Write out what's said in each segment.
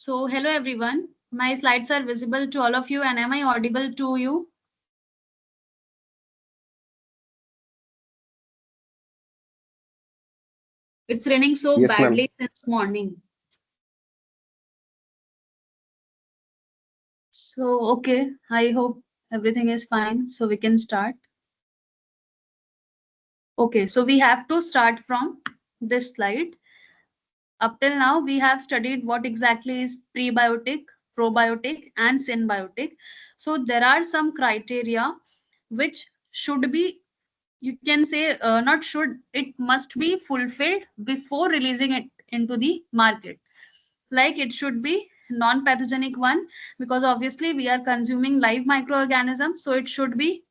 So, hello everyone. My slides are visible to all of you, and am I audible to you? It's raining so Yes, ma'am. badly since morning. So, okay, I hope everything is fine. So, we can start. Okay, so we have to start from this slide. Up till now, we have studied what exactly is prebiotic, probiotic, and synbiotic. So, there are some criteria which should be, you can say, not should, it must be fulfilled before releasing it into the market. Like it should be non-pathogenic one, because obviously we are consuming live microorganisms, so it should be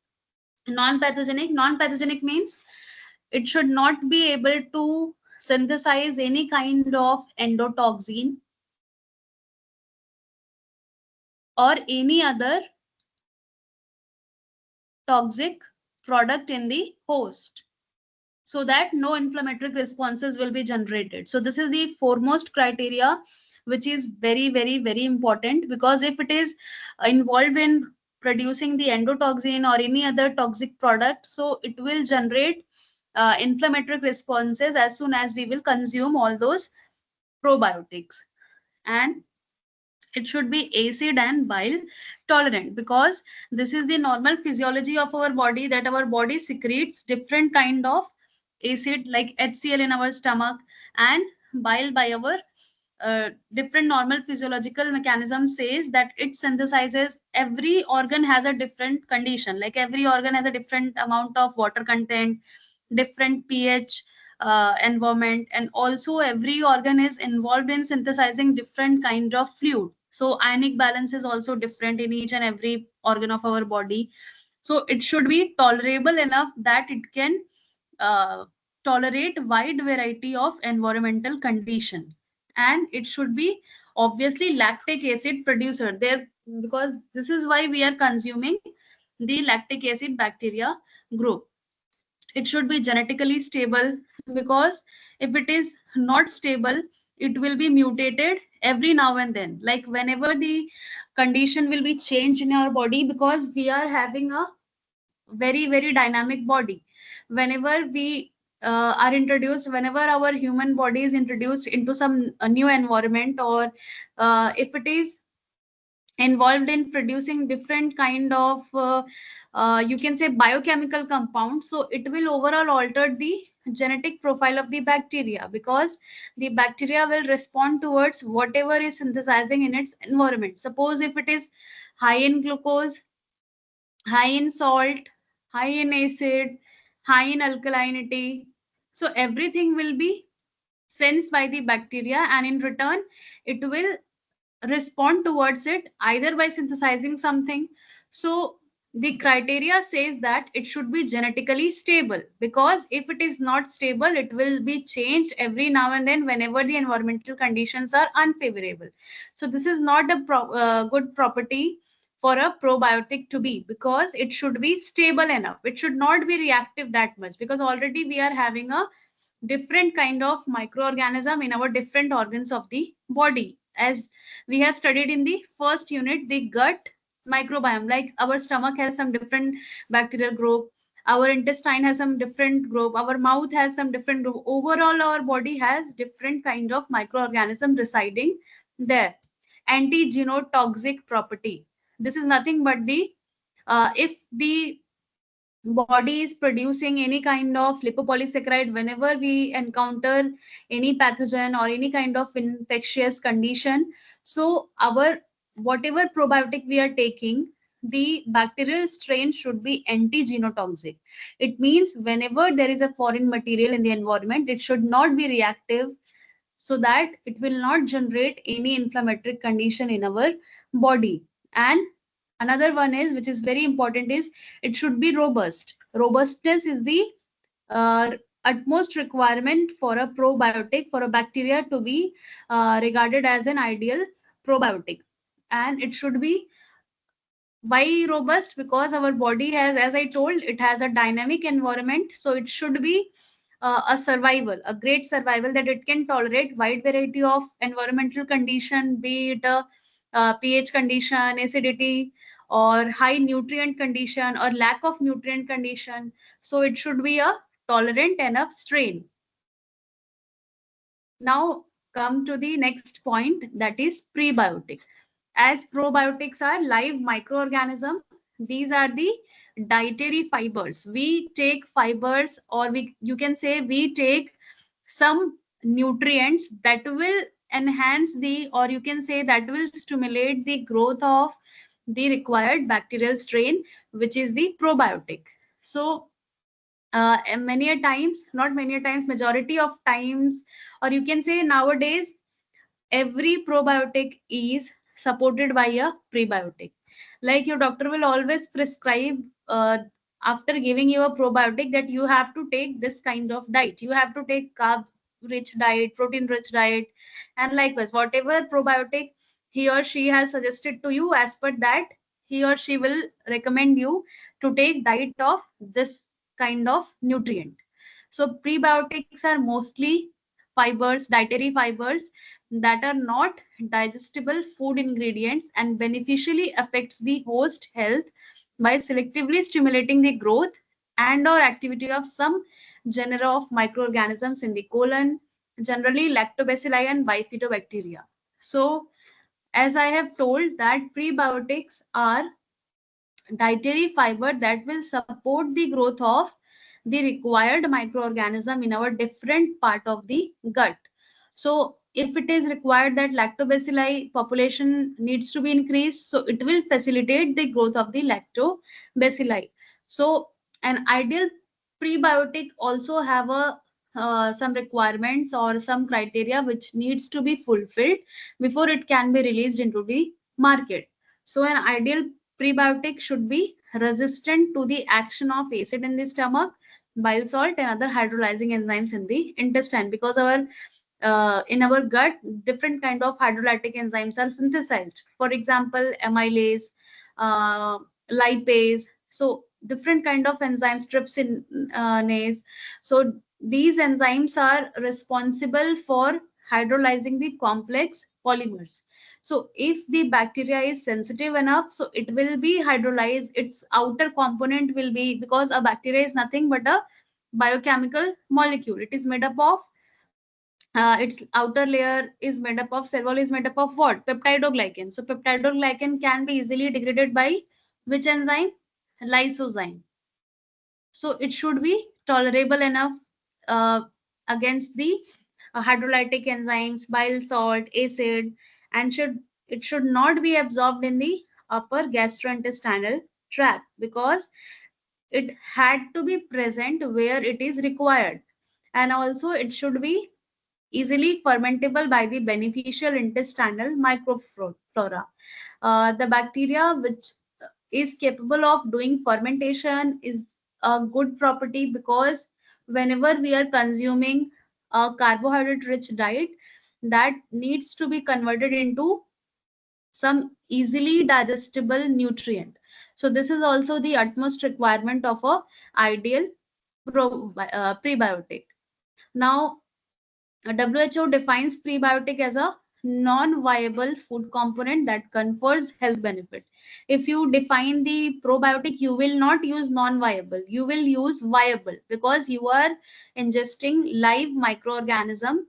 non-pathogenic. Non-pathogenic means it should not be able to synthesize any kind of endotoxin or any other toxic product in the host, so that no inflammatory responses will be generated. So this is the foremost criteria, which is very, very, very important, because if it is involved in producing the endotoxin or any other toxic product, so it will generate inflammatory responses as soon as we will consume all those probiotics. And it should be acid and bile tolerant, because this is the normal physiology of our body, that our body secretes different kind of acid like HCl in our stomach, and bile by our different normal physiological mechanism says that it synthesizes. Every organ has a different condition, like every organ has a different amount of water content, different pH environment, and also every organ is involved in synthesizing different kind of fluid. So ionic balance is also different in each and every organ of our body. So it should be tolerable enough that it can uh, tolerate wide variety of environmental condition. And it should be obviously lactic acid producer there, because this is why we are consuming the lactic acid bacteria group. It should be genetically stable, because if it is not stable, it will be mutated every now and then, like whenever the condition will be changed in our body, because we are having a very, very dynamic body. Whenever we are introduced, whenever our human body is introduced into some new environment, or if it is involved in producing different kind of you can say biochemical compounds, so it will overall alter the genetic profile of the bacteria, because the bacteria will respond towards whatever is synthesizing in its environment. Suppose if it is high in glucose, high in salt, high in acid, high in alkalinity, so everything will be sensed by the bacteria, and in return it will respond towards it either by synthesizing something. So the criteria says that it should be genetically stable, because if it is not stable, it will be changed every now and then whenever the environmental conditions are unfavorable. So this is not a good property for a probiotic to be, because it should be stable enough. It should not be reactive that much, because already we are having a different kind of microorganism in our different organs of the body. As we have studied in the first unit, the gut microbiome, like our stomach has some different bacterial group, our intestine has some different group, our mouth has some different group. Overall our body has different kind of microorganism residing there. Antigenotoxic property, this is nothing but the if the body is producing any kind of lipopolysaccharide, whenever we encounter any pathogen or any kind of infectious condition, so our whatever probiotic we are taking, the bacterial strain should be anti-genotoxic. It means whenever there is a foreign material in the environment, it should not be reactive, so that it will not generate any inflammatory condition in our body. And another one is, which is very important, is it should be robust. Robustness is the uh, utmost requirement for a probiotic, for a bacteria to be regarded as an ideal probiotic. And it should be, why robust? Because our body has, as I told, it has a dynamic environment, so it should be a great survival, that it can tolerate wide variety of environmental condition, be it a pH condition, acidity, or high nutrient condition, or lack of nutrient condition. So it should be a tolerant enough strain. Now come to the next point, that is prebiotic. As probiotics are live microorganism, these are the dietary fibers. We take fibers, or you can say we take some nutrients that will enhance the, or you can say that will stimulate the growth of the required bacterial strain, which is the probiotic. So many a times, not many a times, majority of times, or you can say nowadays, every probiotic is supported by a prebiotic. Like your doctor will always prescribe, after giving you a probiotic, that you have to take this kind of diet. You have to take carb rich diet, protein rich diet, and likewise, whatever probiotic he or she has suggested to you, as per that, he or she will recommend you to take diet of this kind of nutrient. So prebiotics are mostly fibers, dietary fibers, that are not digestible food ingredients and beneficially affects the host health by selectively stimulating the growth and or activity of some genera of microorganisms in the colon, generally lactobacilli and bifidobacteria. So as I have told, that prebiotics are dietary fiber that will support the growth of the required microorganism in our different part of the gut. So if it is required that lactobacilli population needs to be increased, so it will facilitate the growth of the lactobacilli. So an ideal prebiotic also have a some requirements or some criteria which needs to be fulfilled before it can be released into the market. So an ideal prebiotic should be resistant to the action of acid in the stomach, bile salt, and other hydrolyzing enzymes in the intestine, because our in our gut, different kind of hydrolytic enzymes are synthesized. For example, amylase, uh, lipase. So different kind of enzymes, trypsinase. So these enzymes are responsible for hydrolyzing the complex polymers. So if the bacteria is sensitive enough, so it will be hydrolyzed. Its outer component will be, because a bacteria is nothing but a biochemical molecule. It is made up of its outer layer is made up of, cell wall is made up of what? Peptidoglycan. So peptidoglycan can be easily degraded by which enzyme? Lysozyme. So it should be tolerable enough uh, against the hydrolytic enzymes, bile salt, acid, and it should not be absorbed in the upper gastrointestinal tract, because it had to be present where it is required. And also it should be easily fermentable by the beneficial intestinal microflora. The bacteria which is capable of doing fermentation is a good property, because whenever we are consuming a carbohydrate rich diet, that needs to be converted into some easily digestible nutrient. So this is also the utmost requirement of a ideal prebiotic. Now WHO defines prebiotic as a non-viable food component that confers health benefit. If you define the probiotic, you will not use non-viable, you will use viable, because you are ingesting live microorganism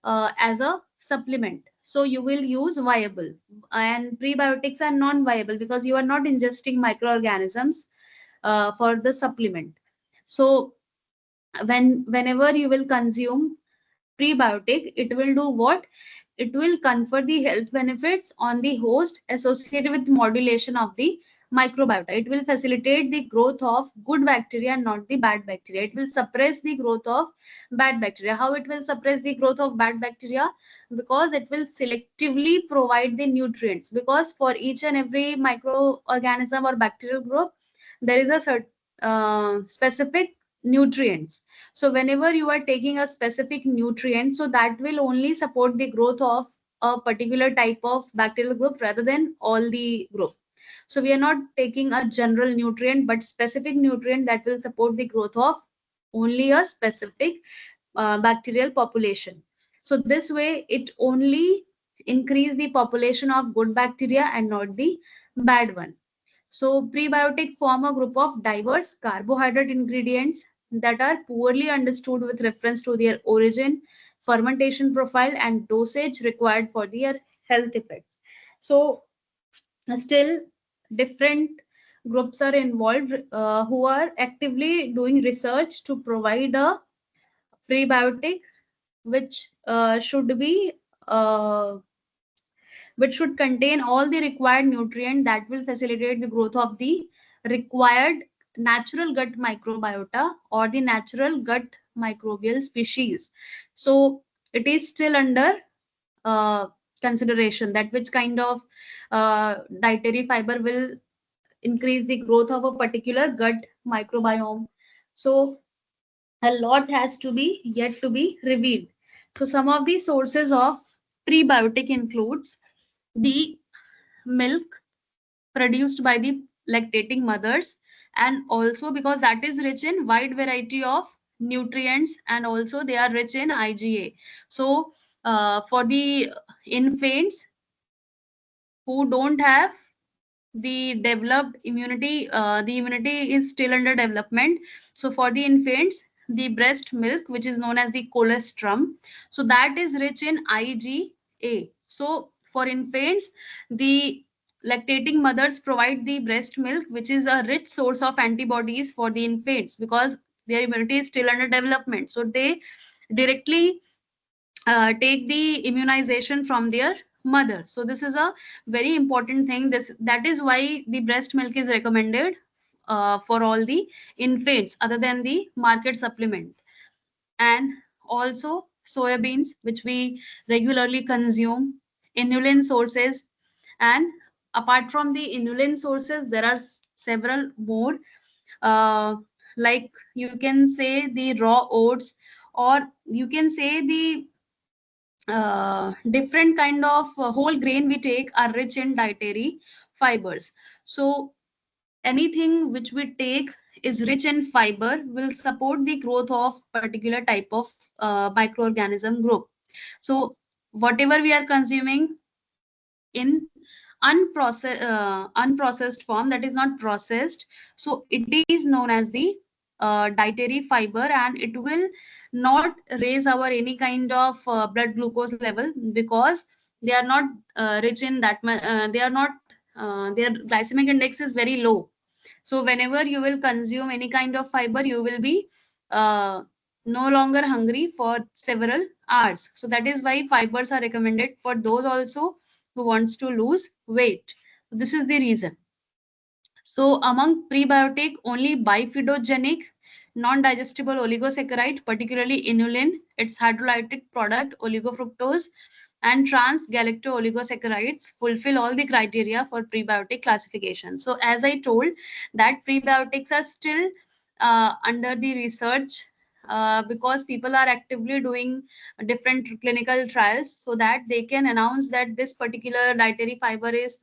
as a supplement. So you will use viable, and prebiotics are non-viable because you are not ingesting microorganisms for the supplement. So whenever you will consume prebiotic, it will do what? It will confer the health benefits on the host associated with modulation of the microbiota. It will facilitate the growth of good bacteria, not the bad bacteria. It will suppress the growth of bad bacteria. How it will suppress the growth of bad bacteria? Because it will selectively provide the nutrients. Because for each and every microorganism or bacterial group, there is a certain specific nutrients. So whenever you are taking a specific nutrient, so that will only support the growth of a particular type of bacterial group rather than all the group. So we are not taking a general nutrient, but specific nutrient that will support the growth of only a specific bacterial population. So this way it only increase the population of good bacteria and not the bad one. So prebiotic form a group of diverse carbohydrate ingredients that are poorly understood with reference to their origin, fermentation profile, and dosage required for their health effects. So still different groups are involved who are actively doing research to provide a prebiotic which uh, which should contain all the required nutrient that will facilitate the growth of the required natural gut microbiota or the natural gut microbial species. So it is still under uh, consideration that which kind of dietary fiber will increase the growth of a particular gut microbiome. So a lot has to be yet to be revealed. So some of the sources of prebiotic includes the milk produced by the lactating mothers, and also because that is rich in wide variety of nutrients, and also they are rich in IgA. So for the infants who don't have the developed immunity, the immunity is still under development. So for the infants, the breast milk, which is known as the colostrum, so that is rich in IgA. So for infants, the lactating mothers provide the breast milk, which is a rich source of antibodies for the infants because their immunity is still under development. So they directly take the immunization from their mother. So this is a very important thing. This that is why the breast milk is recommended for all the infants other than the market supplement. And also soybeans, which we regularly consume, inulin sources, and apart from the inulin sources there are several more, uh, like you can say the raw oats, or you can say the different kind of whole grain we take are rich in dietary fibers. So anything which we take is rich in fiber will support the growth of particular type of microorganism group. So whatever we are consuming in unprocessed form, that is not processed, so it is known as the dietary fiber, and it will not raise our any kind of blood glucose level because they are not rich in that they are not their glycemic index is very low. So whenever you will consume any kind of fiber, you will be uh, no longer hungry for several hours. So that is why fibers are recommended for those also who wants to lose weight. This is the reason. So among prebiotic, only bifidogenic, non-digestible oligosaccharide, particularly inulin, its hydrolytic product, oligofructose, and trans-galacto-oligosaccharides fulfill all the criteria for prebiotic classification. So as I told, that prebiotics are still under the research because people are actively doing different clinical trials so that they can announce that this particular dietary fiber is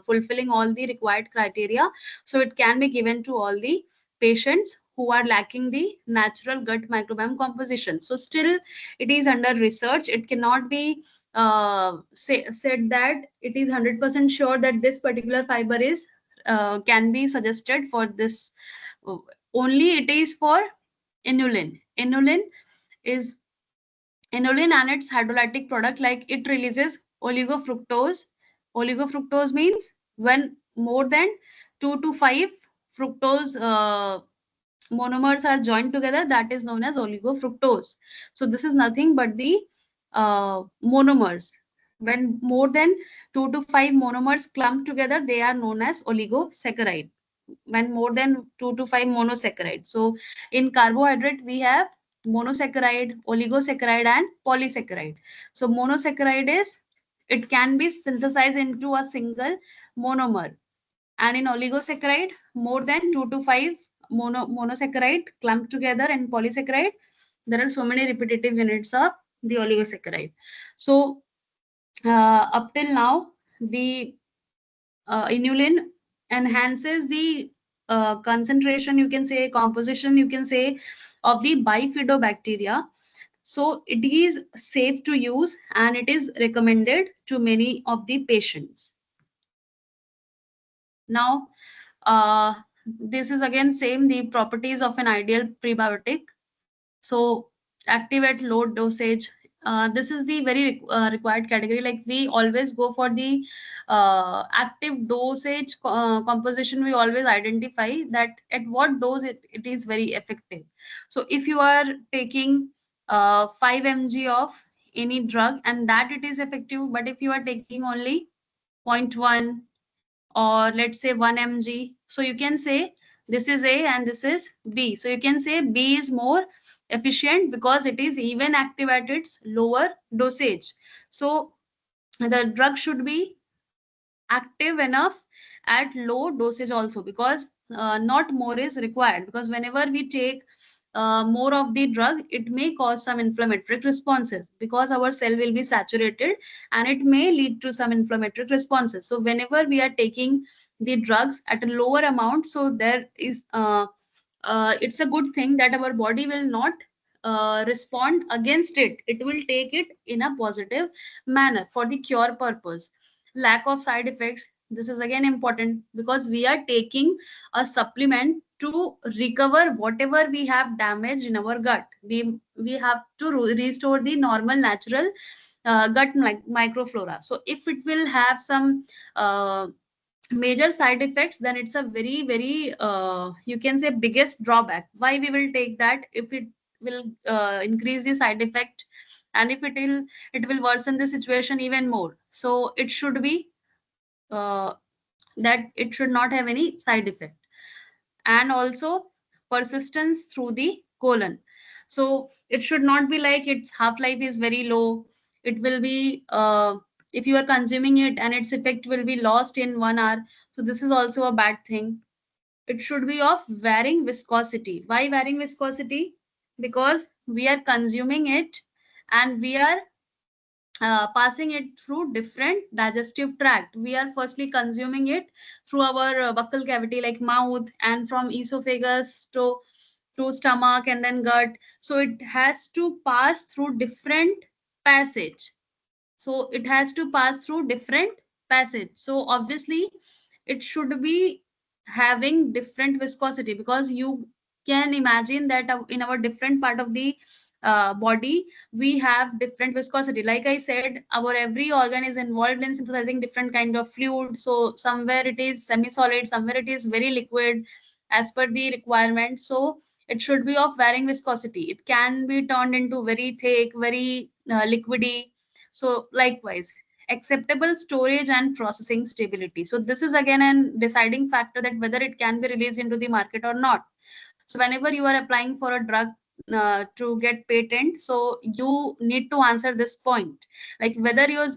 fulfilling all the required criteria, so it can be given to all the patients who are lacking the natural gut microbiome composition. So still it is under research. It cannot be said that it is 100% sure that this particular fiber is can be suggested for this. Only it is for inulin. Is inulin and its hydrolytic product, like it releases oligofructose. Oligofructose means when more than 2 to 5 fructose monomers are joined together, that is known as oligofructose. So this is nothing but the monomers. When more than 2 to 5 monomers clump together, they are known as oligosaccharide. When more than 2 to 5 monosaccharide. So in carbohydrate, we have monosaccharide, oligosaccharide, and polysaccharide. So monosaccharide is, it can be synthesized into a single monomer. And in oligosaccharide, more than 2 to 5 monosaccharide clumped together, and polysaccharide, there are so many repetitive units of the oligosaccharide. So up till now, the inulin enhances the concentration, you can say, composition, you can say, of the bifidobacteria. So it is safe to use and it is recommended to many of the patients. Now, this is again same, the properties of an ideal prebiotic. So active at low dosage. This is the very required category. Like we always go for the active dosage composition. We always identify that at what dose it is very effective. So if you are taking 5 mg of any drug and that it is effective, but if you are taking only 0.1 or let's say 1 mg, so you can say this is A and this is B. So you can say B is more efficient because it is even active at its lower dosage. So the drug should be active enough at low dosage also, because not more is required, because whenever we take more of the drug, it may cause some inflammatory responses because our cell will be saturated and it may lead to some inflammatory responses. So whenever we are taking the drugs at a lower amount, so there is it's a good thing that our body will not respond against it. It will take it in a positive manner for the cure purpose. Lack of side effects, this is again important because we are taking a supplement to recover whatever we have damaged in our gut. We have to restore the normal natural gut microflora. So if it will have some major side effects, then it's a very very you can say biggest drawback. Why we will take that if it will increase the side effect, and if it will worsen the situation even more. So it should be uh, that it should not have any side effect. And also persistence through the colon. So it should not be like its half life is very low. It will be if you are consuming it and its effect will be lost in 1 hour, so this is also a bad thing. It should be of varying viscosity. Why varying viscosity? Because we are consuming it and we are passing it through different digestive tract. We are firstly consuming it through our buccal cavity like mouth, and from esophagus to stomach and then gut. So it has to pass through different passage. So it has to pass through different passage. So obviously it should be having different viscosity, because you can imagine that in our different part of the body we have different viscosity. Like I said, our every organ is involved in synthesizing different kind of fluid. So somewhere it is semi solid, somewhere it is very liquid as per the requirement. So it should be of varying viscosity. It can be turned into very thick, very liquidy. So likewise, acceptable storage and processing stability. So this is again an deciding factor that whether it can be released into the market or not. So whenever you are applying for a drug to get patent, so you need to answer this point, like whether your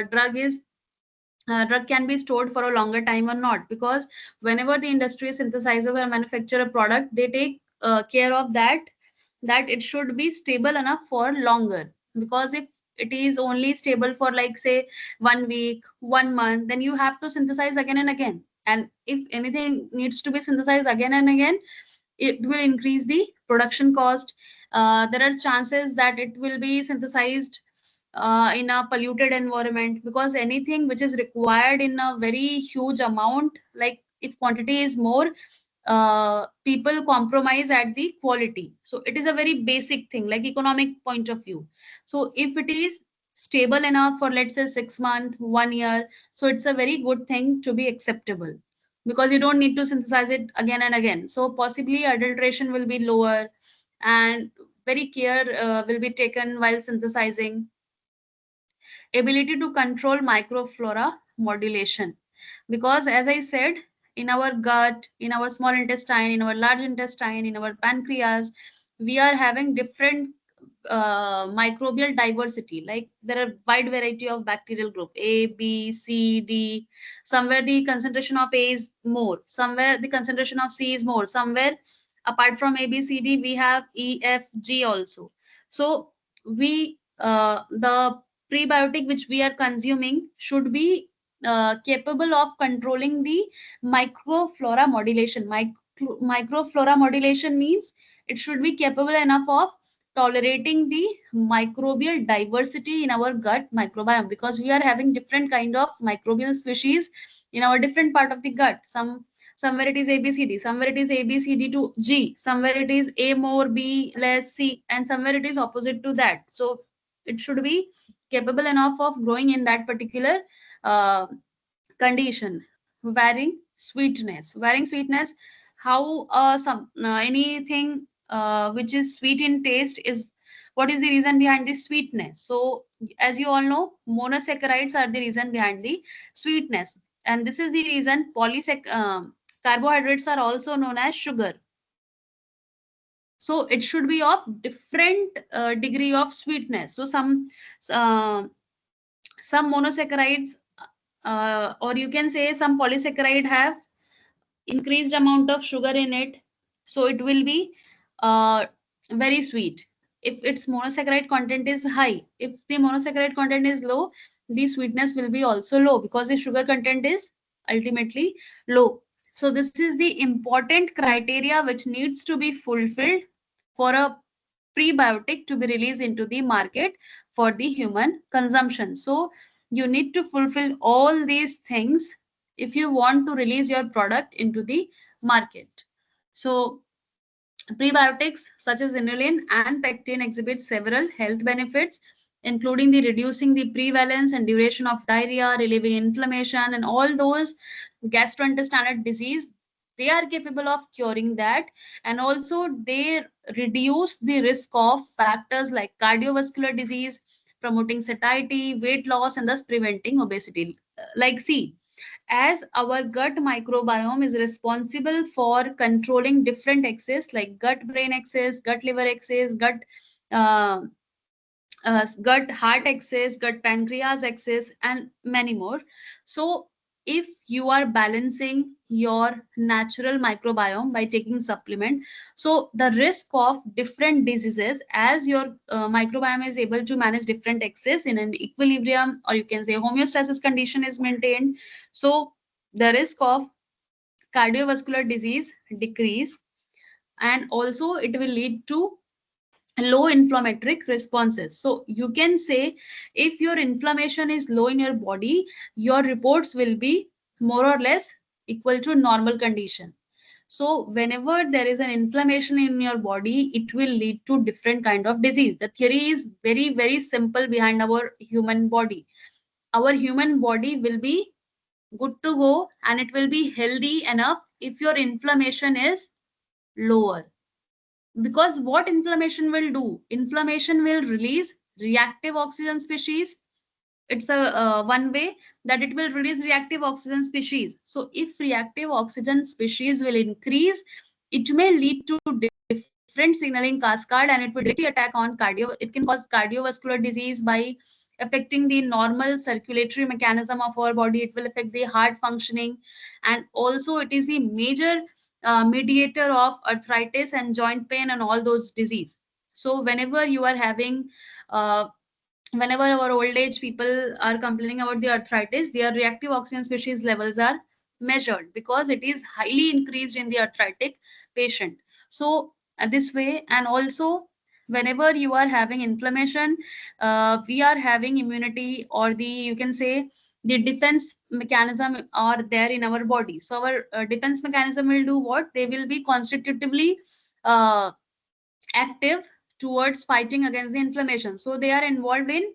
drug can be stored for a longer time or not. Because whenever the industry synthesizes or manufacture a product, they take care of that it should be stable enough for longer. Because if it is only stable for like say 1 week, 1 month, then you have to synthesize again and again. And if anything needs to be synthesized again and again, it will increase the production cost. There are chances that it will be synthesized in a polluted environment, because anything which is required in a very huge amount, like if quantity is more, people compromise at the quality. So it is a very basic thing, like economic point of view. So if it is stable enough for let's say 6 months, 1 year, so it's a very good thing to be acceptable, because you don't need to synthesize it again and again. So possibly adulteration will be lower, and very care will be taken while synthesizing. Ability to control microflora modulation, because as I said, in our gut, in our small intestine, in our large intestine, in our pancreas, we are having different microbial diversity. Like there are wide variety of bacterial group A, B, C, D. Somewhere the concentration of A is more, somewhere the concentration of C is more, somewhere apart from A, B, C, D we have E, F, G also. So we the prebiotic which we are consuming should be capable of controlling the microflora modulation. microflora modulation means it should be capable enough of tolerating the microbial diversity in our gut microbiome, because we are having different kind of microbial species in our different part of the gut. Somewhere it is ABCD, somewhere it is ABCD to G, somewhere it is A more, B less, C, and somewhere it is opposite to that. So it should be capable enough of growing in that particular uh, condition. Varying sweetness, how some anything which is sweet in taste is, what is the reason behind this sweetness? So as you all know, monosaccharides are the reason behind the sweetness, and this is the reason carbohydrates are also known as sugar. So it should be of different degree of sweetness. So uh, some monosaccharides, or you can say some polysaccharide, have increased amount of sugar in it, so it will be very sweet. If its monosaccharide content is high, if the monosaccharide content is low, the sweetness will be also low, because the sugar content is ultimately low. So this is the important criteria which needs to be fulfilled for a prebiotic to be released into the market for the human consumption. So you need to fulfill all these things if you want to release your product into the market. So prebiotics such as inulin and pectin exhibit several health benefits, including the reducing the prevalence and duration of diarrhea, relieving inflammation, and all those gastrointestinal disease. They are capable of curing that, and also they reduce the risk of factors like cardiovascular disease, promoting satiety, weight loss, and thus preventing obesity. Like, see, as our gut microbiome is responsible for controlling different axes like gut brain axis, gut liver axis, uh, gut heart axis, gut pancreas axis, and many more. So if you are balancing your natural microbiome by taking supplement, so the risk of different diseases, as your microbiome is able to manage different axes in an equilibrium, or you can say homeostasis condition is maintained, so the risk of cardiovascular disease decrease, and also it will lead to low inflammatory responses. So you can say, if your inflammation is low in your body, your reports will be more or less equal to normal condition. So whenever there is an inflammation in your body, it will lead to different kind of disease. The theory is very, very simple behind our human body. Our human body will be good to go and it will be healthy enough if your inflammation is lower. Because what inflammation will do? Inflammation will release reactive oxygen species. It's a one way that it will release reactive oxygen species. So if reactive oxygen species will increase, it may lead to different signaling cascade, and it will directly attack on cardio. It can cause cardiovascular disease by affecting the normal circulatory mechanism of our body. It will affect the heart functioning, and also it is the major mediator of arthritis and joint pain and all those disease. So whenever you are having whenever our old age people are complaining about the arthritis, their reactive oxygen species levels are measured, because it is highly increased in the arthritic patient. So this way, and also whenever you are having inflammation, we are having immunity, or the, you can say, the defense mechanism are there in our body. So our defense mechanism will do what? They will be constitutively uh, active towards fighting against the inflammation. So they are involved in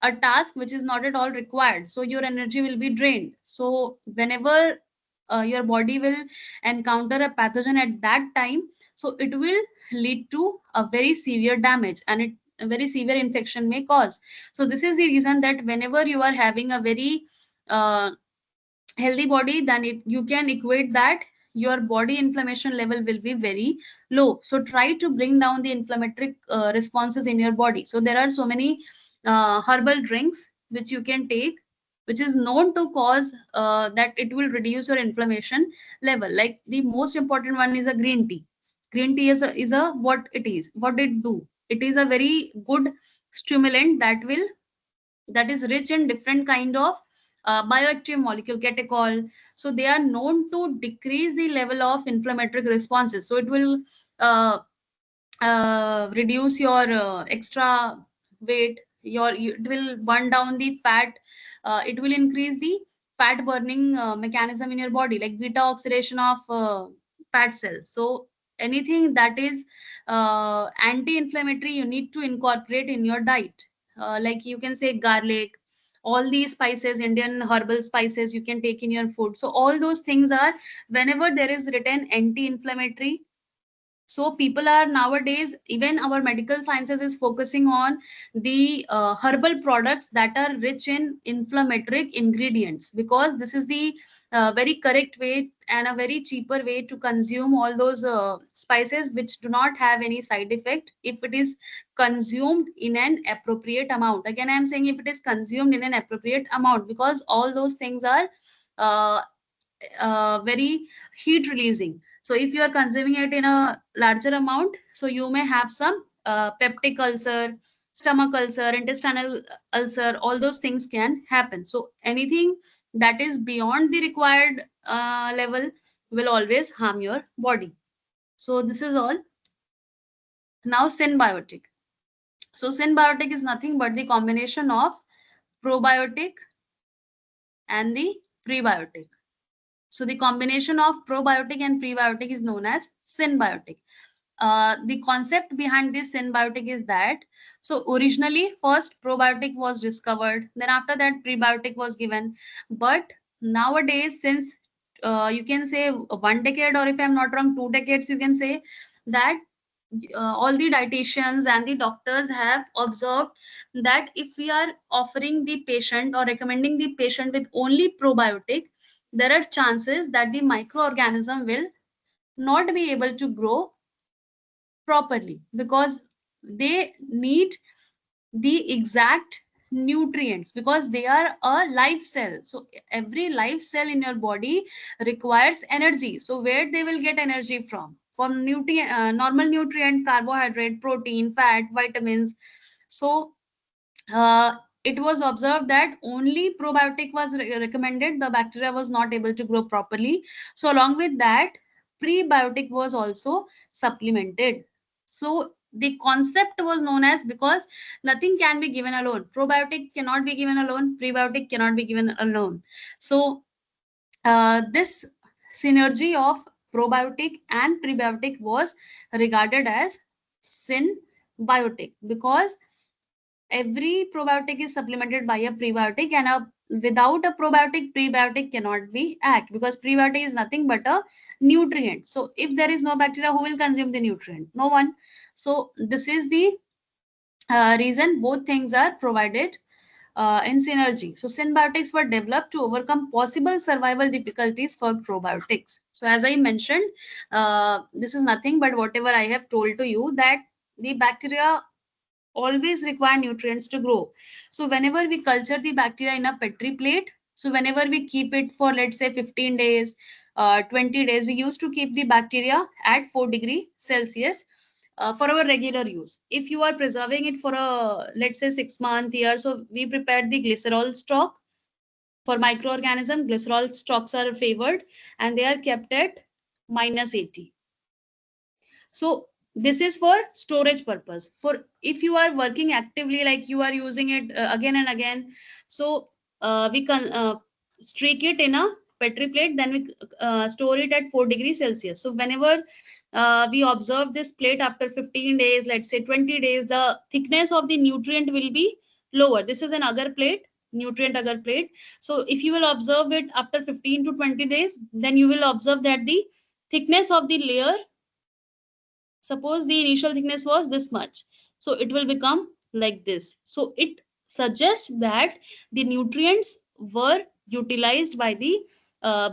a task which is not at all required. So your energy will be drained. So whenever your body will encounter a pathogen at that time, so it will lead to a very severe damage, and a very severe infection may cause. So this is the reason that whenever you are having a very uh, healthy body, then you can equate that your body inflammation level will be very low. So try to bring down the inflammatory responses in your body. So there are so many herbal drinks which you can take, which is known to cause that it will reduce your inflammation level. Like the most important one is a green tea. Green tea is a what it do? It is a very good stimulant that is rich in different kind of bioactive molecule catechol. So they are known to decrease the level of inflammatory responses. So it will reduce your extra weight, it will burn down the fat, it will increase the fat burning mechanism in your body, like beta oxidation of fat cells. So anything that is anti-inflammatory, you need to incorporate in your diet, like you can say garlic, all these spices, Indian herbal spices you can take in your food. So all those things are, whenever there is written anti-inflammatory, so people are nowadays, even our medical sciences is focusing on the herbal products that are rich in inflammatory ingredients, because this is the very correct way and a very cheaper way to consume all those spices which do not have any side effect if it is consumed in an appropriate amount. Again, I am saying if it is consumed in an appropriate amount, because all those things are uh, very heat releasing. So if you are consuming it in a larger amount, so you may have some peptic ulcer, stomach ulcer, intestinal ulcer, all those things can happen. So anything that is beyond the required level will always harm your body. So this is all. Now synbiotic. So synbiotic is nothing but the combination of probiotic and the prebiotic. So the combination of probiotic and prebiotic is known as synbiotic. The concept behind this synbiotic is that, so originally first probiotic was discovered, then after that prebiotic was given. But nowadays, since you can say 1 decade, or if I'm not wrong, 2 decades, you can say that all the dietitians and the doctors have observed that if we are offering the patient or recommending the patient with only probiotic, there are chances that the microorganism will not be able to grow properly, because they need the exact nutrients, because they are a live cell. So every live cell in your body requires energy. So where they will get energy from nutrient, normal nutrient, carbohydrate, protein, fat, vitamins. So uh, it was observed that only probiotic was recommended, the bacteria was not able to grow properly. So along with that, prebiotic was also supplemented. So the concept was known as, because nothing can be given alone, probiotic cannot be given alone, prebiotic cannot be given alone. So this synergy of probiotic and prebiotic was regarded as symbiotic, because every probiotic is supplemented by a prebiotic, and without a probiotic, prebiotic cannot be act, because prebiotic is nothing but a nutrient. So if there is no bacteria, who will consume the nutrient? No one. So this is the reason both things are provided in synergy. So symbiotics were developed to overcome possible survival difficulties for probiotics. So as I mentioned, this is nothing but whatever I have told to you, that the bacteria always require nutrients to grow. So whenever we culture the bacteria in a Petri plate, so whenever we keep it for, let's say, 15 days, 20 days, we used to keep the bacteria at 4 degrees Celsius for our regular use. If you are preserving it for a, let's say, 6 month, year, so we prepared the glycerol stock. For microorganism, glycerol stocks are favored, and they are kept at -80. So this is for storage purpose. For if you are working actively, like you are using it again and again, so we can streak it in a Petri plate, then we store it at 4 degrees Celsius. So whenever we observe this plate after 15 days, let's say 20 days, the thickness of the nutrient will be lower. This is an agar plate, nutrient agar plate. So if you will observe it after 15 to 20 days, then you will observe that the thickness of the layer, suppose the initial thickness was this much, so it will become like this. So it suggests that the nutrients were utilized by the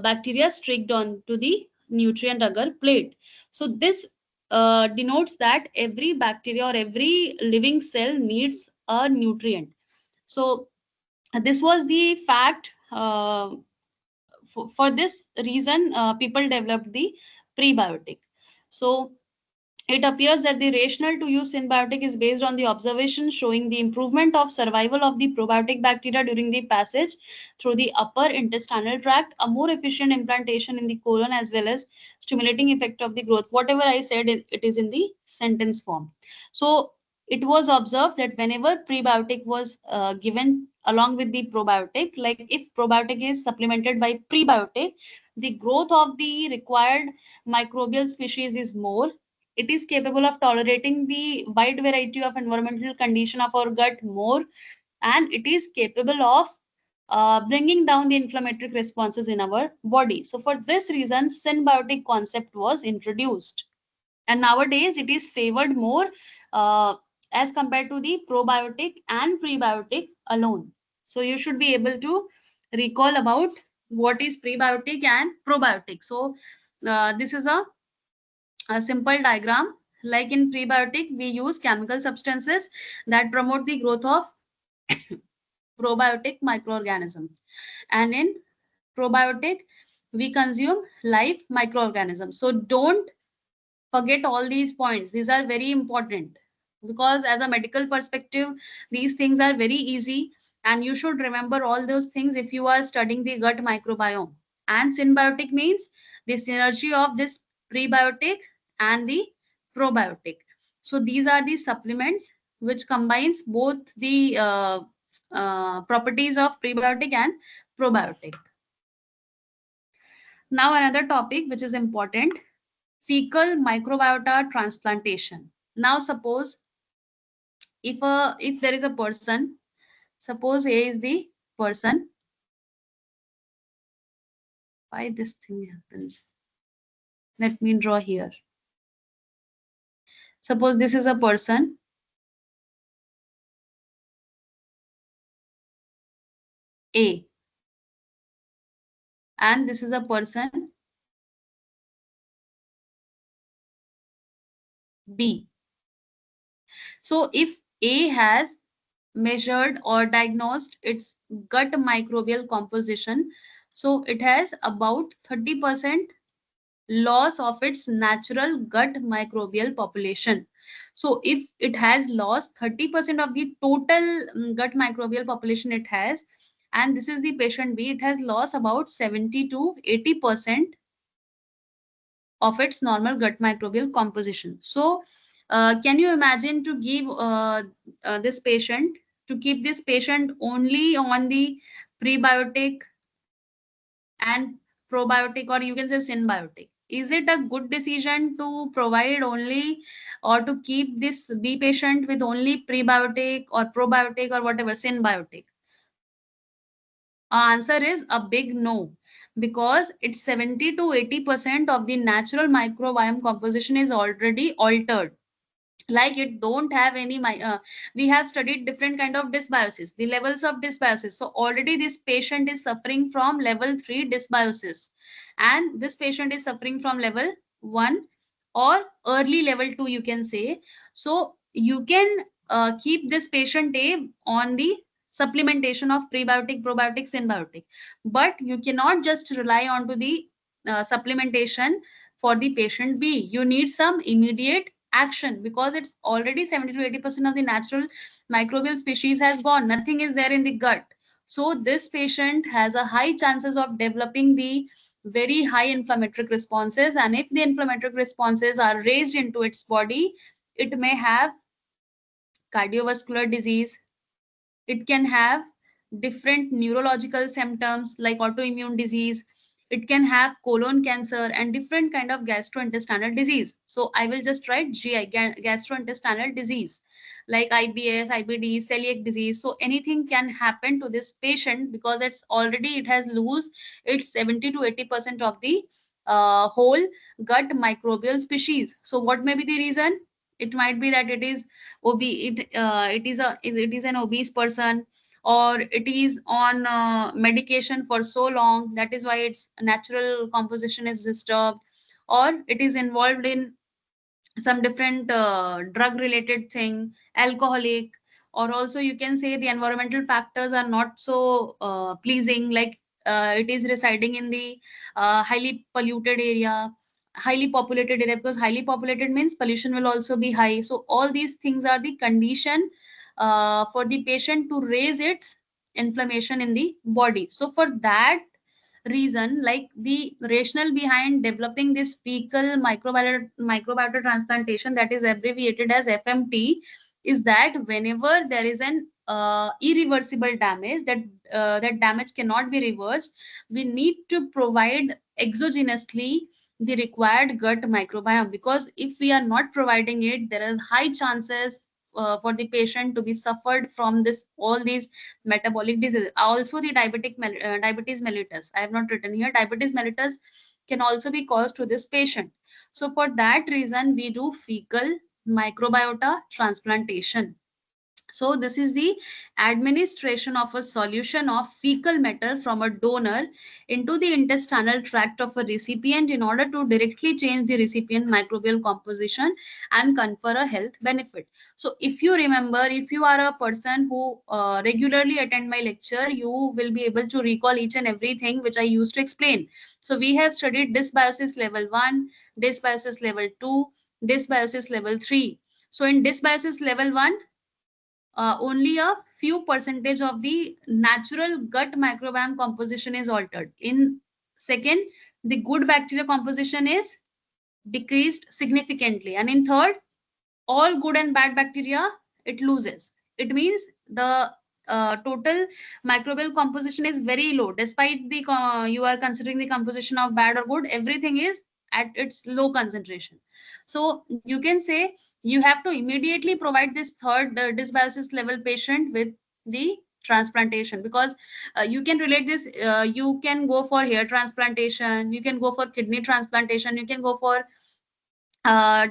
bacteria streaked on to the nutrient agar plate. So this denotes that every bacteria or every living cell needs a nutrient. So this was the fact. For this reason, people developed the prebiotic. So It appears that the rationale to use synbiotic is based on the observation showing the improvement of survival of the probiotic bacteria during the passage through the upper intestinal tract, a more efficient implantation in the colon, as well as stimulating effect of the growth. Whatever I said, it is in the sentence form. So it was observed that whenever prebiotic was given along with the probiotic, like if probiotic is supplemented by prebiotic, the growth of the required microbial species is more. It is capable of tolerating the wide variety of environmental condition of our gut more, and it is capable of bringing down the inflammatory responses in our body. So for this reason, symbiotic concept was introduced, and nowadays it is favored more uh, as compared to the probiotic and prebiotic alone. So you should be able to recall about what is prebiotic and probiotic. So this is a simple diagram. Like in prebiotic, we use chemical substances that promote the growth of probiotic microorganisms, and in probiotic, we consume live microorganisms. So don't forget all these points. These are very important, because as a medical perspective, these things are very easy, and you should remember all those things if you are studying the gut microbiome. And symbiotic means the synergy of this prebiotic and the probiotic. So these are the supplements which combines both the properties of prebiotic and probiotic. Now another topic which is important: fecal microbiota transplantation. Now suppose if there is a person, suppose A is the person. Why this thing happens? Let me draw here. Suppose this is a person A, and this is a person B. So if A has measured or diagnosed its gut microbial composition, so it has about 30% loss of its natural gut microbial population. So if it has lost 30% of the total gut microbial population it has, and this is the patient B, it has lost about 70 to 80% of its normal gut microbial composition. So can you imagine to give this patient, to keep this patient only on the prebiotic and probiotic, or you can say symbiotic? Is it a good decision to provide only, or to keep this B patient with only prebiotic or probiotic or whatever symbiotic? Our answer is a big no, because it's 70 to 80% of the natural microbiome composition is already altered. Like it don't have any we have studied different kind of dysbiosis, the levels of dysbiosis. So already this patient is suffering from level 3 dysbiosis, and this patient is suffering from level 1 or early level 2, you can say. So you can keep this patient A on the supplementation of prebiotic, probiotic, symbiotic, but you cannot just rely on to the supplementation for the patient B. You need some immediate action, because it's already 70 to 80% of the natural microbial species has gone. Nothing is there in the gut. So this patient has a high chances of developing the very high inflammatory responses, and if the inflammatory responses are raised into its body, it may have cardiovascular disease, it can have different neurological symptoms like autoimmune disease, it can have colon cancer and different kind of gastrointestinal disease. So I will just write GI, gastrointestinal disease, like IBS, IBD, celiac disease. So anything can happen to this patient, because it's already, it has lose its 70 to 80% of the whole gut microbial species. So what may be the reason? It might be that it is it is an obese person, or it is on medication for so long, that is why its natural composition is disturbed, or it is involved in some different drug related thing, alcoholic, or also you can say the environmental factors are not so pleasing, like it is residing in the highly polluted area, highly populated area, because highly populated means pollution will also be high. So all these things are the condition for the patient to raise its inflammation in the body. So for that reason, like the rationale behind developing this fecal microbiota transplantation, that is abbreviated as FMT, is that whenever there is an irreversible damage, that damage cannot be reversed, we need to provide exogenously the required gut microbiome, because if we are not providing it, there is high chances for the patient to be suffered from this all these metabolic diseases. Also the diabetes mellitus, I have not written here, diabetes mellitus can also be caused to this patient. So for that reason we do fecal microbiota transplantation. So this is the administration of a solution of fecal matter from a donor into the intestinal tract of a recipient in order to directly change the recipient microbial composition and confer a health benefit. So if you remember, if you are a person who regularly attend my lecture, you will be able to recall each and everything which I used to explain. So we have studied dysbiosis level 1, dysbiosis level 2, dysbiosis level 3. So in dysbiosis level 1, only a few percentage of the natural gut microbiome composition is altered. In second, the good bacteria composition is decreased significantly. And in third, all good and bad bacteria, it loses. It means the total microbial composition is very low. Despite the you are considering the composition of bad or good, everything is at its low concentration. So you can say you have to immediately provide this third dysbiosis level patient with the transplantation, because you can relate this, you can go for hair transplantation, you can go for kidney transplantation, you can go for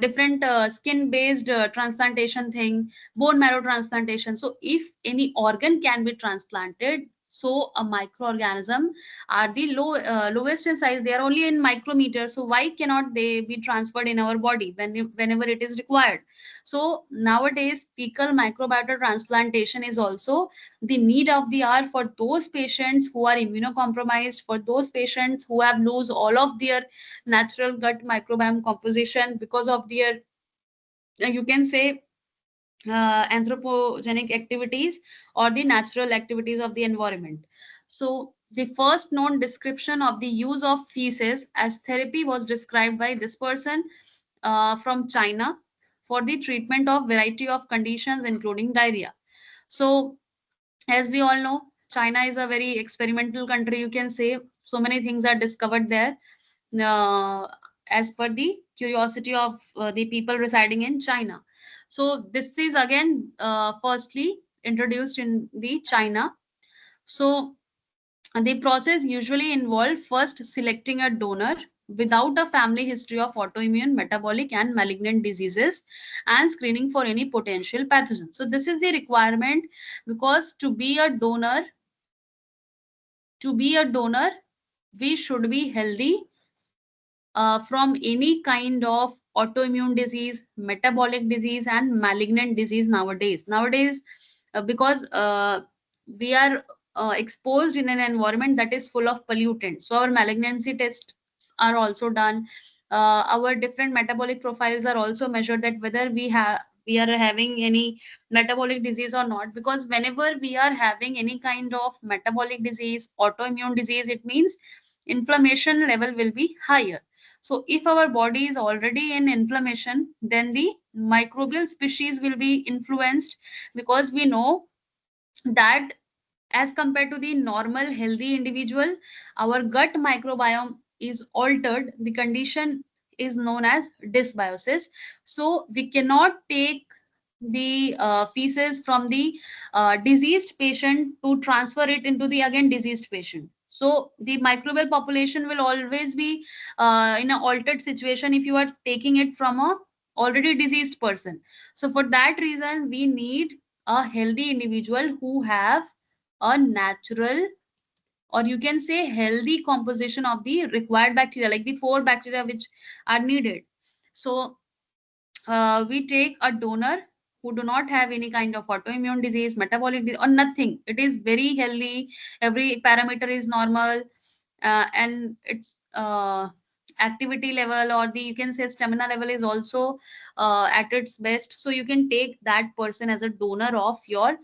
different skin based transplantation thing, bone marrow transplantation. So if any organ can be transplanted, so a microorganism are the lowest in size, they are only in micrometers, so why cannot they be transferred in our body whenever it is required? So nowadays fecal microbiota transplantation is also the need of the hour for those patients who are immunocompromised, for those patients who have lose all of their natural gut microbiome composition because of their, you can say, anthropogenic activities or the natural activities of the environment. So the first known description of the use of feces as therapy was described by this person from China for the treatment of variety of conditions including diarrhea. So as we all know, China is a very experimental country, you can say. So many things are discovered there uh, as per the curiosity of the people residing in China. So this is again firstly introduced in the China. So the process usually involves first selecting a donor without a family history of autoimmune, metabolic and malignant diseases, and screening for any potential pathogens. So this is the requirement, because to be a donor, we should be healthy from any kind of autoimmune disease, metabolic disease, and malignant disease nowadays. Nowadays, because we are exposed in an environment that is full of pollutants, so our malignancy tests are also done. Our different metabolic profiles are also measured, that whether we are having any metabolic disease or not, because whenever we are having any kind of metabolic disease, autoimmune disease, it means inflammation level will be higher. So if our body is already in inflammation, then the microbial species will be influenced, because we know that as compared to the normal healthy individual, our gut microbiome is altered. The condition is known as dysbiosis. So we cannot take the feces from the diseased patient to transfer it into the again diseased patient. So the microbial population will always be in an altered situation if you are taking it from a already diseased person. So for that reason, we need a healthy individual who have a natural, or you can say healthy composition of the required bacteria, like the 4 bacteria which are needed. So we take a donor who do not have any kind of autoimmune disease, metabolic disease, or nothing. It is very healthy. Every parameter is normal, and it's activity level, or the, you can say, stamina level is also at its best, so you can take that person as a donor of your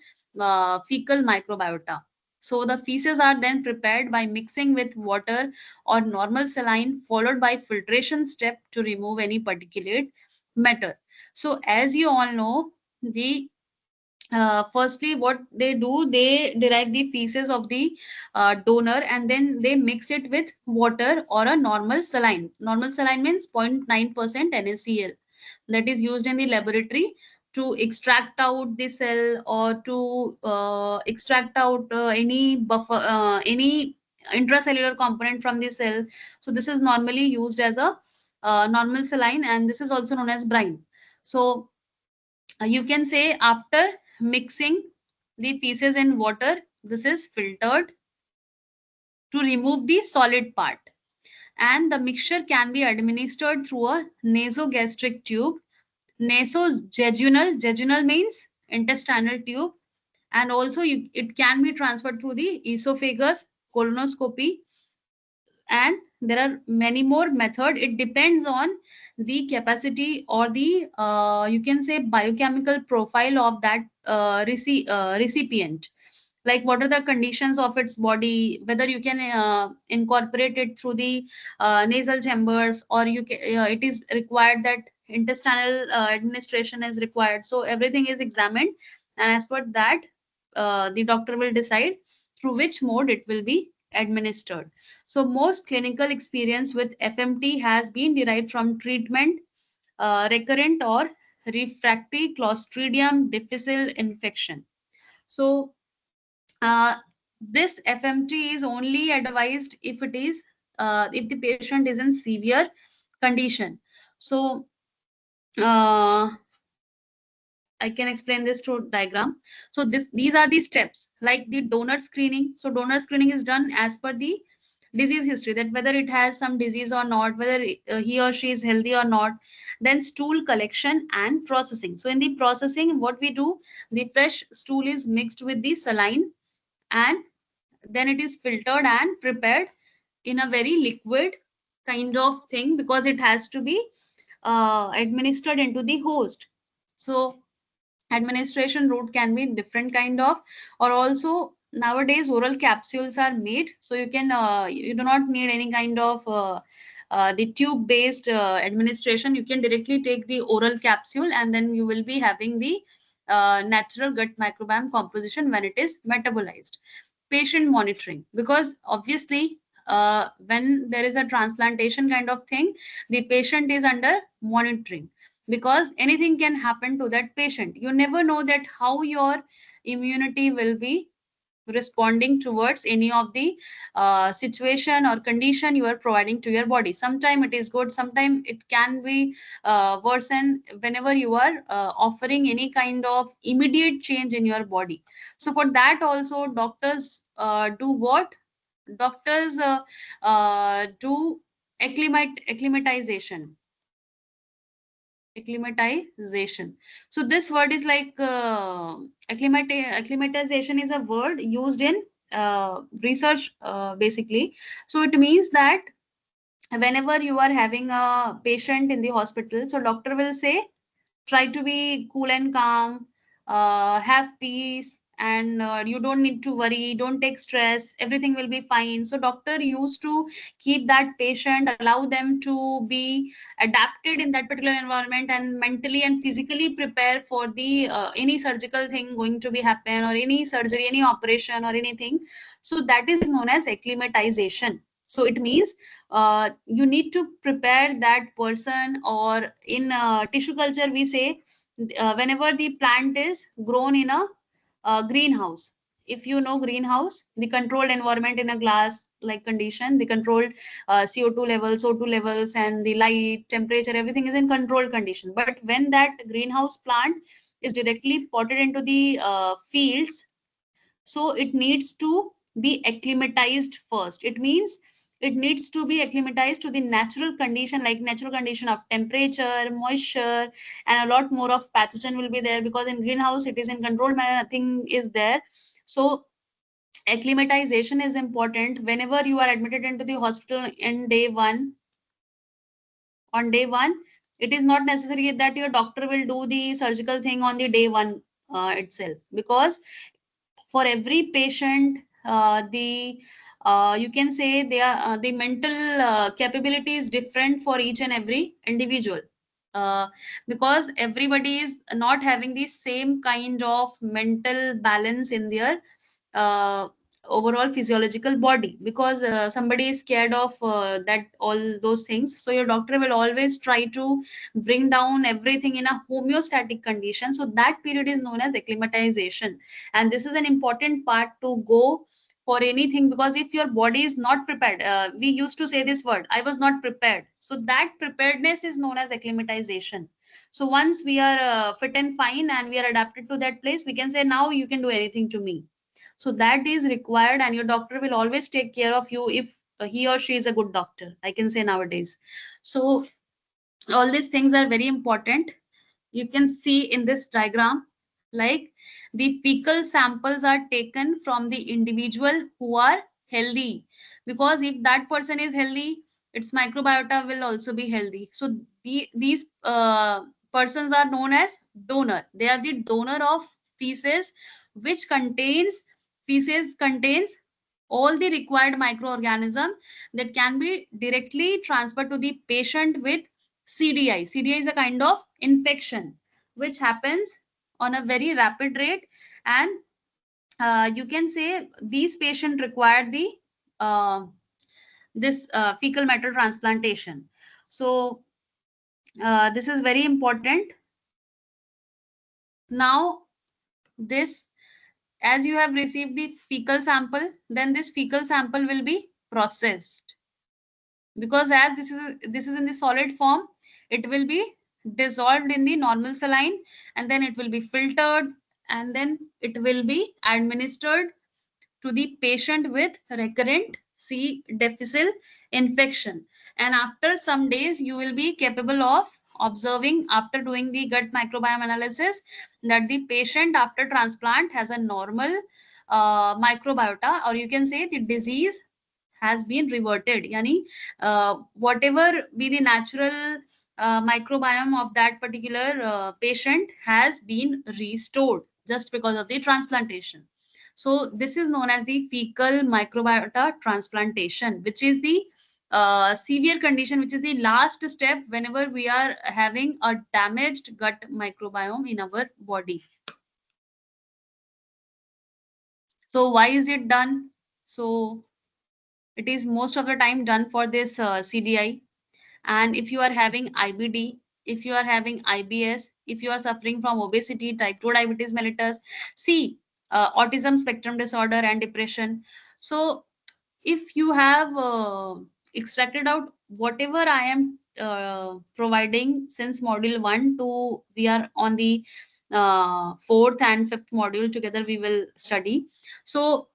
fecal microbiota. So the feces are then prepared by mixing with water or normal saline, followed by filtration step to remove any particulate matter. So as you all know, the firstly what they do, they derive the feces of the donor, and then they mix it with water or a normal saline. Normal saline means 0.9% NaCl, that is used in the laboratory to extract out the cell, or to extract out any buffer, any intracellular component from the cell. So this is normally used as a normal saline, and this is also known as brine. So you can say, after mixing the feces in water, this is filtered to remove the solid part, and the mixture can be administered through a nasogastric tube. Jejunal means intestinal tube, and also it can be transferred through the esophagus, colonoscopy, and there are many more method. It depends on the capacity, or the you can say biochemical profile of that recipient, like what are the conditions of its body, whether you can incorporate it through the nasal chambers, or it is required that intestinal administration is required. So everything is examined, and as per that the doctor will decide through which mode it will be administered. So most clinical experience with FMT has been derived from treatment recurrent or refractory Clostridium difficile infection. So this FMT is only advised if it is if the patient is in severe condition. So uh, I can explain this through diagram. So these are the steps, like the donor screening. So donor screening is done as per the disease history, that whether it has some disease or not, whether he or she is healthy or not. Then stool collection and processing. So in the processing, what we do, the fresh stool is mixed with the saline, and then it is filtered and prepared in a very liquid kind of thing, because it has to be administered into the host. So administration route can be different kind of, or also nowadays oral capsules are made, so you can you do not need any kind of the tube based administration. You can directly take the oral capsule, and then you will be having the natural gut microbiome composition when it is metabolized. Patient monitoring, because obviously when there is a transplantation kind of thing, the patient is under monitoring, because anything can happen to that patient. You never know that how your immunity will be responding towards any of the situation or condition you are providing to your body. Sometimes it is good, sometimes it can be worsen whenever you are offering any kind of immediate change in your body. So for that also doctors do what? Doctors do acclimatization. Acclimatization. So this word is like acclimatization is a word used in research basically. So it means that whenever you are having a patient in the hospital, so doctor will say, try to be cool and calm, have peace, and you don't need to worry, don't take stress, everything will be fine. So doctor used to keep that patient, allow them to be adapted in that particular environment, and mentally and physically prepare for the any surgical thing going to be happen, or any surgery, any operation, or anything. So that is known as acclimatization. So it means you need to prepare that person, or in tissue culture we say whenever the plant is grown in a greenhouse. If you know greenhouse, the controlled environment in a glass like condition, the controlled CO2 levels, O2 levels, and the light, temperature, everything is in controlled condition. But when that greenhouse plant is directly potted into the fields, so it needs to be acclimatized first. It means it needs to be acclimatized to the natural condition, like natural condition of temperature, moisture, and a lot more of pathogen will be there, because in greenhouse it is in controlled manner, nothing is there. So acclimatization is important whenever you are admitted into the hospital in day one. on day one. It is not necessary that your doctor will do the surgical thing on the day one itself, because for every patient, the you can say they are the mental capability is different for each and every individual, uh, because everybody is not having the same kind of mental balance in their uh, overall physiological body, because somebody is scared of that all those things. So your doctor will always try to bring down everything in a homeostatic condition. So that period is known as acclimatization, and this is an important part to go for anything, because if your body is not prepared, we used to say this word, I was not prepared. So that preparedness is known as acclimatization. So once we are fit and fine and we are adapted to that place, we can say now you can do anything to me. So that is required, and your doctor will always take care of you if he or she is a good doctor, I can say nowadays. So all these things are very important. You can see in this diagram, like the fecal samples are taken from the individual who are healthy, because if that person is healthy, its microbiota will also be healthy. So these persons are known as donor. They are the donor of feces, which contains all the required microorganism that can be directly transferred to the patient with CDI. CDI is a kind of infection which happens on a very rapid rate, and you can say these patients require the uh, this fecal matter transplantation. So this is very important. Now this, as you have received the fecal sample, then this fecal sample will be processed, because as this is in the solid form, it will be dissolved in the normal saline, and then it will be filtered, and then it will be administered to the patient with recurrent C. difficile infection. And after some days, you will be capable of observing, after doing the gut microbiome analysis, that the patient after transplant has a normal microbiota, or you can say the disease has been reverted. Yani, whatever be the natural microbiome of that particular patient has been restored just because of the transplantation. So this is known as the fecal microbiota transplantation, which is the severe condition, which is the last step whenever we are having a damaged gut microbiome in our body. So why is it done? So it is most of the time done for this CDI. And if you are having IBD, if you are having IBS, if you are suffering from obesity, type 2 diabetes mellitus, see, autism spectrum disorder and depression. So if you have extracted out whatever I am providing since module 1 to, we are on the fourth and fifth module together, we will study. So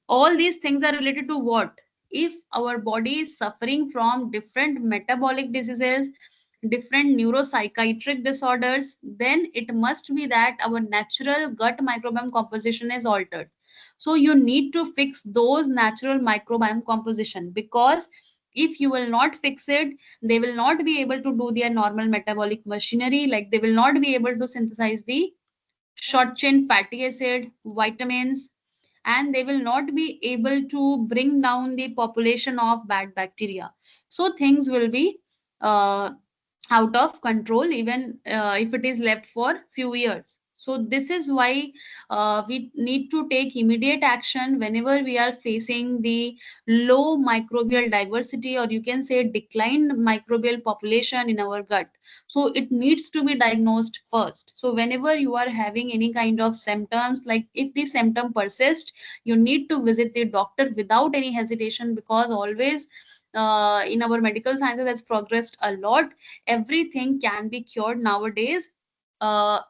all these things are related to what? If our body is suffering from different metabolic diseases, different neuropsychiatric disorders, then it must be that our natural gut microbiome composition is altered. So you need to fix those natural microbiome composition, because if you will not fix it, they will not be able to do their normal metabolic machinery, like they will not be able to synthesize the short chain fatty acid, vitamins, and they will not be able to bring down the population of bad bacteria. So things will be uh, out of control, even if it is left for few years. So this is why we need to take immediate action whenever we are facing the low microbial diversity, or you can say declined microbial population in our gut. So it needs to be diagnosed first. So whenever you are having any kind of symptoms, like if the symptom persists, you need to visit the doctor without any hesitation, because always in our medical sciences has progressed a lot. Everything can be cured nowadays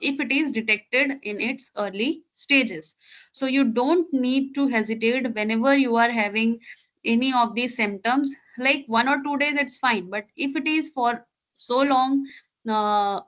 if it is detected in its early stages. So you don't need to hesitate whenever you are having any of these symptoms. Like 1 or 2 days, it's fine. But if it is for so long, uh,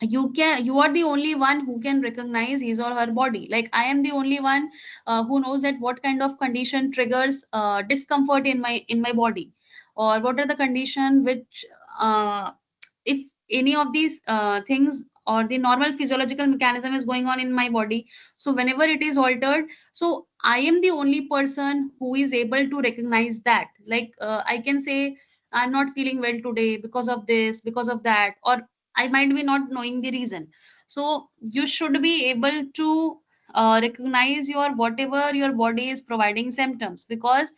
you are the only one who can recognize his or her body. Like I am the only one who knows that what kind of condition triggers discomfort in my body, or what are the condition which if any of these things or the normal physiological mechanism is going on in my body, so whenever it is altered, so I am the only person who is able to recognize that. Like I can say I'm not feeling well today because of this, because of that, or I might be not knowing the reason. So you should be able to recognize your whatever your body is providing symptoms, because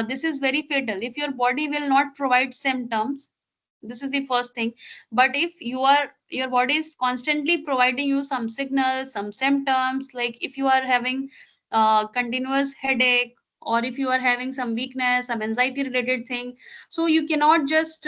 this is very fatal. If your body will not provide symptoms, this is the first thing. But if your body is constantly providing you some signals, some symptoms, like if you are having continuous headache, or if you are having some weakness, some anxiety related thing, so you cannot just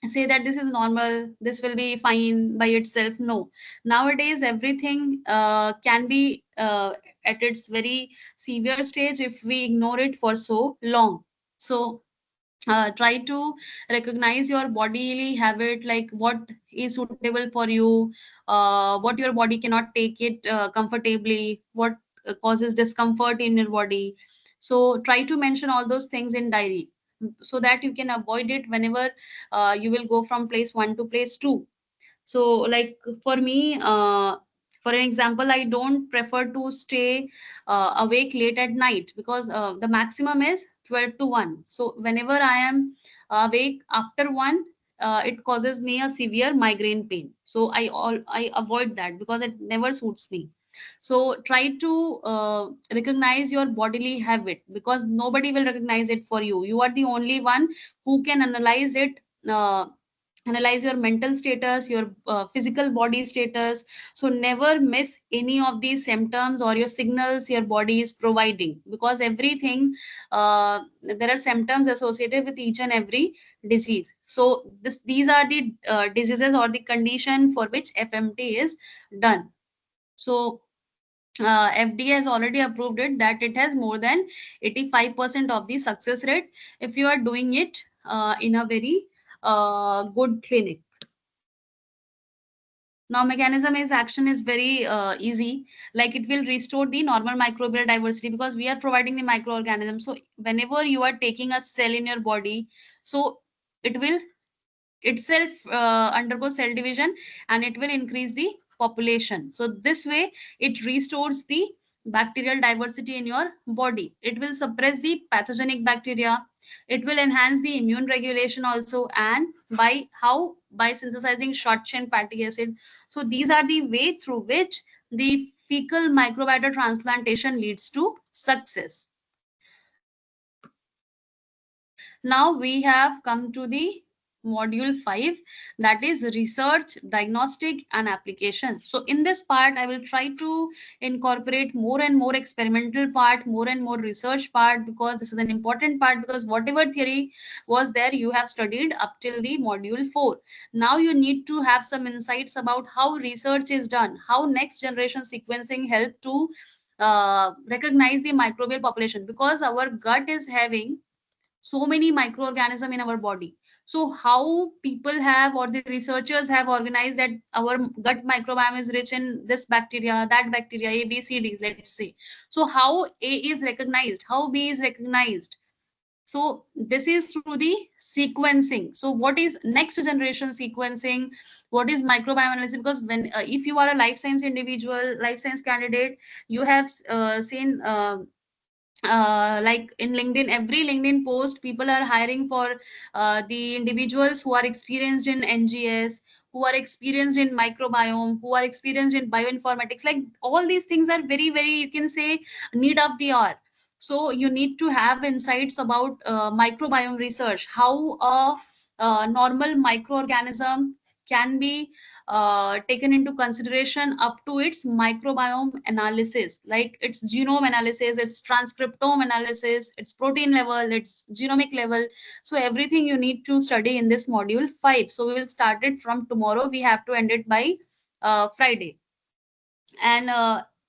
say that this is normal, this will be fine by itself. No, nowadays everything can be at its very severe stage if we ignore it for so long. So try to recognize your bodily habit, like what is suitable for you, what your body cannot take it comfortably, what causes discomfort in your body. So try to mention all those things in diary, so that you can avoid it whenever you will go from place one to place two. So like for me, for an example, I don't prefer to stay awake late at night, because the maximum is 12 to 1. So whenever I am awake after 1, it causes me a severe migraine pain. So I avoid that because it never suits me. So try to recognize your bodily habit, because nobody will recognize it for you. You are the only one who can analyze it. Analyze your mental status, your physical body status. So never miss any of these symptoms or your signals your body is providing, because everything, there are symptoms associated with each and every disease. So these are the diseases or the condition for which FMT is done. So FDA has already approved it, that it has more than 85% of the success rate if you are doing it in a very good clinic. Now, mechanism is action is very easy. Like it will restore the normal microbial diversity, because we are providing the microorganism. So whenever you are taking a cell in your body, so it will itself undergo cell division, and it will increase the population. So this way it restores the bacterial diversity in your body. It will suppress the pathogenic bacteria, it will enhance the immune regulation also, and by synthesizing short chain fatty acid. So these are the way through which the fecal microbiota transplantation leads to success. Now we have come to the module 5, that is research, diagnostic and application. So in this part I will try to incorporate more and more experimental part, more and more research part, because this is an important part, because whatever theory was there you have studied up till the module 4. Now you need to have some insights about how research is done, how next generation sequencing help to recognize the microbial population, because our gut is having so many microorganisms in our body. So how people have, or the researchers have organized that our gut microbiome is rich in this bacteria, that bacteria, A, B, C, D, let's say. So how A is recognized, how B is recognized. So this is through the sequencing. So what is next generation sequencing? What is microbiome analysis? Because when if you are a life science individual, life science candidate, you have seen like in LinkedIn, every LinkedIn post, people are hiring for the individuals who are experienced in NGS, who are experienced in microbiome, who are experienced in bioinformatics. Like all these things are very, very, you can say, need of the hour. So you need to have insights about microbiome research, how a normal microorganism can be taken into consideration up to its microbiome analysis, like its genome analysis, its transcriptome analysis, its protein level, its genomic level. So everything you need to study in this module 5. So we will start it from tomorrow, we have to end it by Friday. And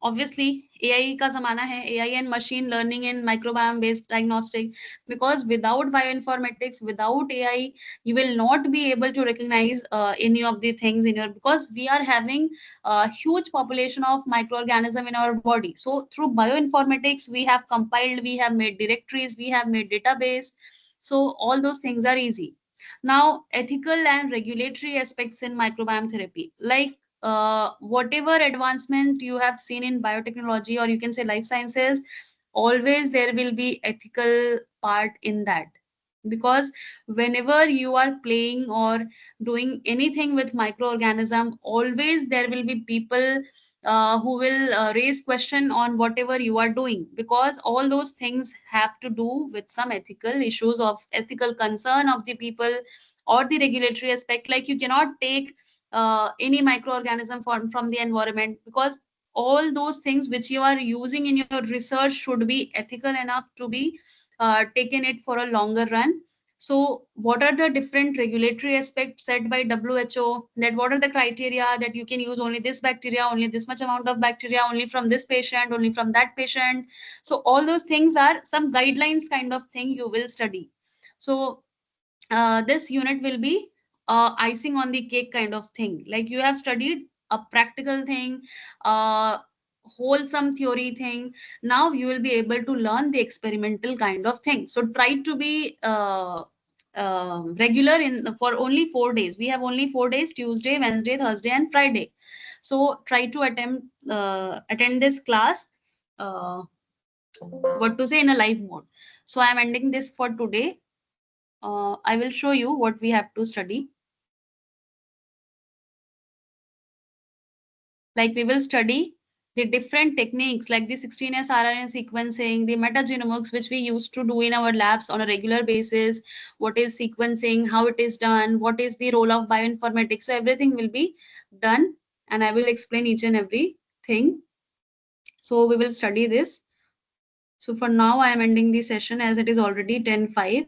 obviously AI ka zamana hai, AI and machine learning and microbiome based diagnostic, because without bioinformatics, without AI, you will not be able to recognize any of the things in your, because we are having a huge population of microorganism in our body. So through bioinformatics we have compiled, we have made directories, we have made database. So all those things are easy. Now, ethical and regulatory aspects in microbiome therapy, like whatever advancement you have seen in biotechnology, or you can say life sciences, always there will be ethical part in that, because whenever you are playing or doing anything with microorganism, always there will be people who will raise question on whatever you are doing, because all those things have to do with some ethical issues of ethical concern of the people, or the regulatory aspect. Like, you cannot take any microorganism from the environment, because all those things which you are using in your research should be ethical enough to be taken it for a longer run. So what are the different regulatory aspects set by WHO, that what are the criteria that you can use only this bacteria, only this much amount of bacteria, only from this patient, only from that patient. So all those things are some guidelines kind of thing you will study. So this unit will be icing on the cake kind of thing. Like, you have studied a practical thing, wholesome theory thing. Now you will be able to learn the experimental kind of thing. So try to be regular in for only 4 days. We have only 4 days: Tuesday, Wednesday, Thursday, and Friday. So try to attend this class. What to say, in a live mode. So I am ending this for today. I will show you what we have to study. Like, we will study the different techniques like the 16S RNA sequencing, the metagenomics, which we used to do in our labs on a regular basis. What is sequencing, how it is done, what is the role of bioinformatics. So everything will be done, and I will explain each and every thing. So we will study this. So for now, I am ending the session as it is already 10:05.